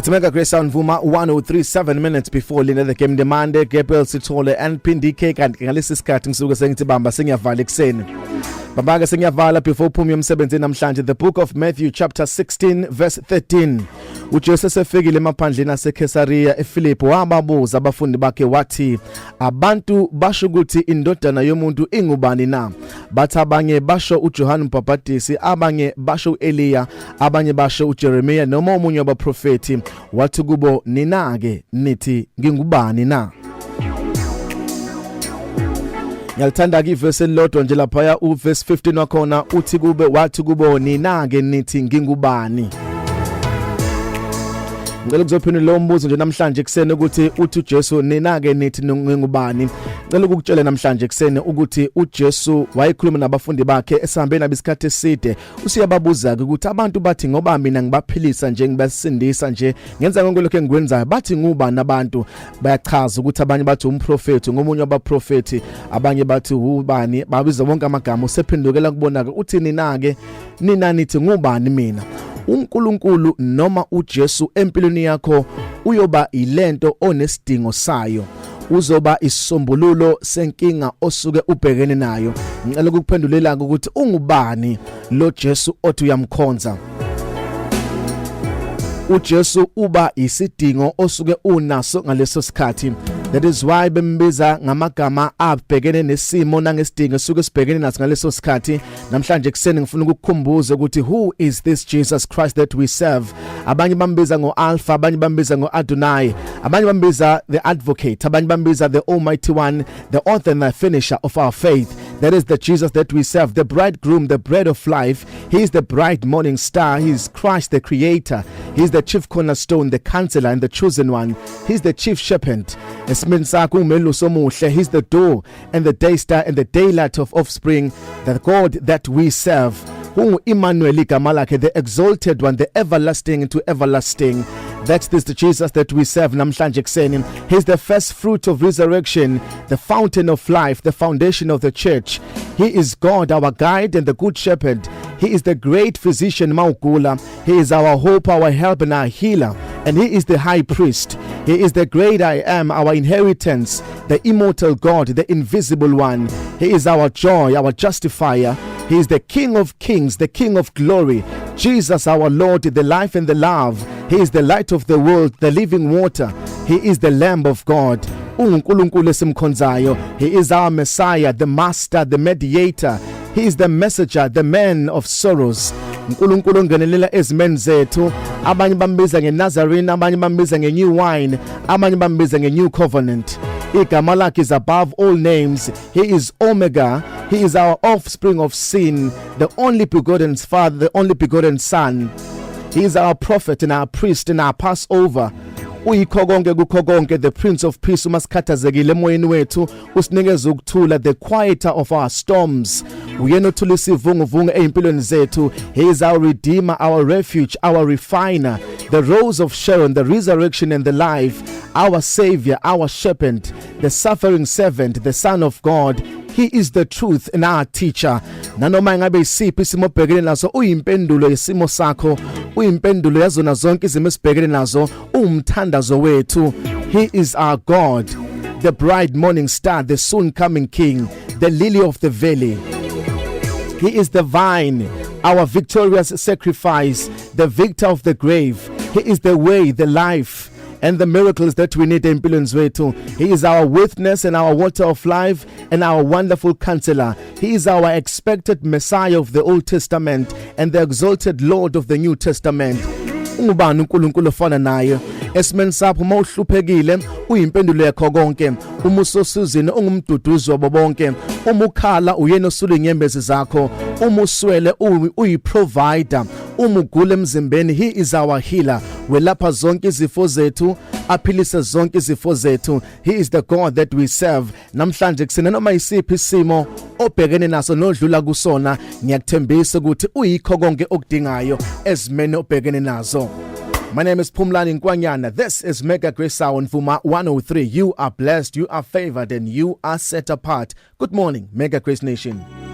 It's Mega Grace Sound Vuma 103.7 minutes before Lina the game demand Gabriel Sithole and Pindi Cake and ngalesi sikhathi ngisuke sengithi bamba sengiyavala ekseni. Baba-ke sengiyavala before uphume emsebenzini namhlanje. The book of Matthew chapter 16 verse 13. uJesu sefikile emaphandleni aseKesariya eFilipi wababuza abafundi bakhe wathi, abantu basho ukuthi indodana yomuntu ingubani na? Bathi abanye basho uJohane uMbhaphatisi, abanye basho uEliya, abanye basho uJeremiya noma omunye wabaprofeti. Wathi kubo, nina-ke nithi ngingubani na? Ngiyalithanda ke iverse elilodwa nje lapha uverse 15 wakhona uthi kube wathi kubo, nina-ke nithi ngingubani? Ngicela ukuzophendula lo mbuzo nje namhlanje ekseni ukuthi uthi uJesu nina-ke nithi ngingubani. Ngicela ukukutshela namhlanje ekseni ukuthi uJesu wayekhuluma nabafundi bakhe esahambe nabo isikhathi eside. Usiyababuza ukuthi abantu bathi ngoba mina ngibaphilisa nje ngibasindisa nje ngenza konke lokho engikwenzayo bathi ngubani abantu? Bayachaza ukuthi abanye bathi umprofeti, ngomunye wabaprofeti, abanye bathi ubani, babiza bonke amagama. Usephendukela kubona-ke uthi nina-ke nina nithi ngubani mina? uNkulunkulu noma uJesu empilweni yakho uyoba ilento onesidingo sayo, uzoba isisombululo senkinga osuke ubhekene nayo. Ngicela ukuphendulela ukuthi ungubani lo Jesu othi uyamkhonza. uJesu uba isidingo osuke unaso ngaleso sikhathi. That is why bembiza ngamagama abhekene nesimo nangesidingo suke sibhekene naso ngaleso sikhathi. Namhlanje ekseni ngifuna ukukukhumbuza ukuthi who is this Jesus Christ that we serve? Abanye bambiza ngoAlpha, abanye bambiza ngoAdonai, abanye bambiza the Advocate, abanye bambiza the Almighty One, the author and the finisher of our faith. That is the Jesus that we serve, the bridegroom, the bread of life. He is the bright morning star. He is Christ, the creator. He is the chief cornerstone, the counselor and the chosen one. He is the chief shepherd. He's the door and the day star and the daylight of offspring, the God that we serve. Who Emmanuel Gamalake, the exalted one, the everlasting into everlasting. That's this the Jesus that we serve. Namhlanje ekseni. He's the first fruit of resurrection, the fountain of life, the foundation of the church. He is God, our guide and the good shepherd. He is the great physician Maugula. He is our hope, our help and our healer. And he is the high priest. He is the great I am, our inheritance, the immortal God, the invisible one. He is our joy, our justifier. He is the King of kings, the King of glory. Jesus our Lord, the life and the love. He is the light of the world, the living water. He is the Lamb of God. He is our Messiah, the Master, the Mediator. He is the messenger, the man of sorrows. uNkulunkulu ngenelela ezimeni zethu. Abanye bambiza ngeNazarene, abanye bambiza ngeNew Wine, abanye bambiza ngeNew Covenant. Igama lakhe is above all names. He is Omega. He is our offspring of sin, the only begotten Father, the only begotten Son. He is our prophet and our priest and our Passover. Uyikhokonke kukhokonke, the Prince of Peace, umasikhathazekile emoyeni wethu, usinikeza ukuthula, the quieter of our storms. Uyena othula isivunguvungu ezimpilweni zethu. He is our redeemer, our refuge, our refiner, the rose of Sharon, the resurrection and the life, our savior, our shepherd, the suffering servant, the Son of God. He is the truth and our teacher. Nanoma ngabe isiphi isimo obhekene naso uyimpendulo yesimo sakho, uyimpendulo yazona zonke izimo esibhekene nazo, umthandazo wethu. He is our God, the bright morning star, the soon coming king, the lily of the valley. He is the vine, our victorious sacrifice, the victor of the grave. He is the way, the life and the miracles that we need in billions way too. He is our witness and our water of life and our wonderful counselor. He is our expected Messiah of the Old Testament and the exalted Lord of the New Testament. Ungubani uNkulunkulu ofana naye? esimeni sapho mawuhluphekile uyimpendulo yakho konke, uma usosizini ungumduduzi wabo bonke, uma ukhala uyena osula inyembezi zakho, uma uswele uyi-provider, uma ugula emzimbeni he is our healer. Welapha zonke izifo zethu, aphilise zonke izifo zethu. He is the God that we serve. Namhlanje kusena noma isiphi isimo obhekene naso nodlula kusona, ngiyakuthembisa ukuthi uyikho konke okudingayo ezimene obhekene nazo. My name is Phumlani Nkwanyana. This is Mega Grace Hour Mvuma 103. You are blessed, you are favored, and you are set apart. Good morning, Mega Grace Nation.